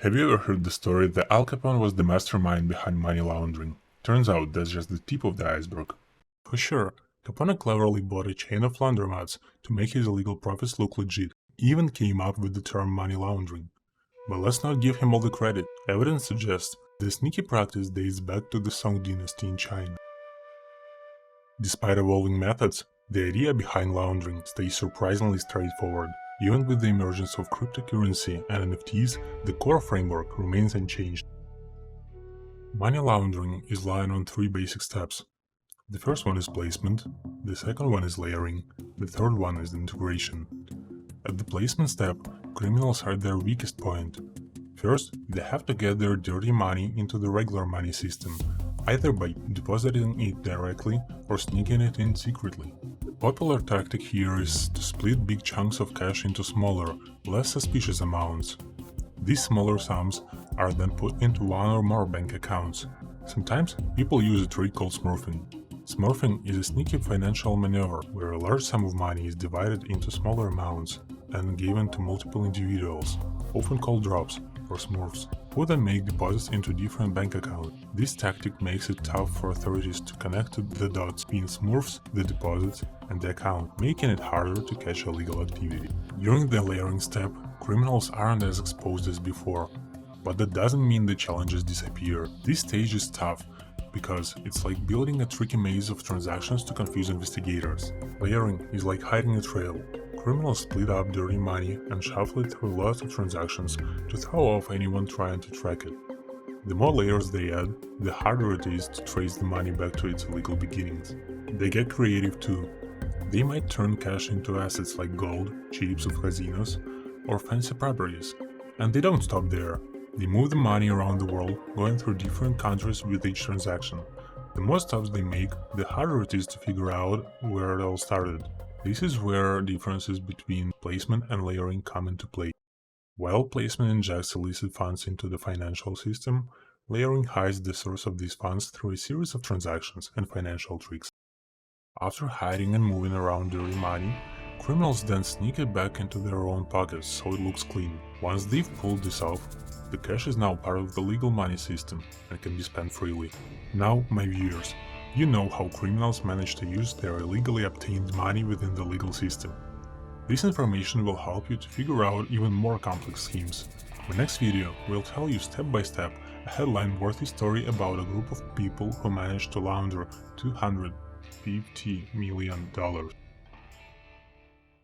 Have you ever heard the story that Al Capone was the mastermind behind money laundering? Turns out that's just the tip of the iceberg. For sure, Capone cleverly bought a chain of laundromats to make his illegal profits look legit, even came up with the term money laundering. But let's not give him all the credit. Evidence suggests the sneaky practice dates back to the Song dynasty in China. Despite evolving methods, the idea behind laundering stays surprisingly straightforward. Even with the emergence of cryptocurrency and NFTs, the core framework remains unchanged. Money laundering is lying on three basic steps. The first one is placement, the second one is layering, the third one is integration. At the placement step, criminals are at their weakest point. First, they have to get their dirty money into the regular money system, either by depositing it directly or sneaking it in secretly. The popular tactic here is to split big chunks of cash into smaller, less suspicious amounts. These smaller sums are then put into one or more bank accounts. Sometimes people use a trick called smurfing. Smurfing is a sneaky financial maneuver where a large sum of money is divided into smaller amounts and given to multiple individuals, often called drops or smurfs, who then make deposits into different bank accounts. This tactic makes it tough for authorities to connect the dots between smurfs, the deposits, and the account, making it harder to catch illegal activity. During the layering step, criminals aren't as exposed as before, but that doesn't mean the challenges disappear. This stage is tough because it's like building a tricky maze of transactions to confuse investigators. Layering is like hiding a trail. Criminals split up dirty money and shuffle it through lots of transactions to throw off anyone trying to track it. The more layers they add, the harder it is to trace the money back to its illegal beginnings. They get creative too. They might turn cash into assets like gold, chips of casinos, or fancy properties. And they don't stop there. They move the money around the world, going through different countries with each transaction. The more stops they make, the harder it is to figure out where it all started. This is where differences between placement and layering come into play. While placement injects illicit funds into the financial system, layering hides the source of these funds through a series of transactions and financial tricks. After hiding and moving around dirty money, criminals then sneak it back into their own pockets so it looks clean. Once they've pulled this off, the cash is now part of the legal money system and can be spent freely. Now, my viewers, you know how criminals manage to use their illegally obtained money within the legal system. This information will help you to figure out even more complex schemes. In the next video, we'll tell you step by step a headline-worthy story about a group of people who managed to launder $250 million.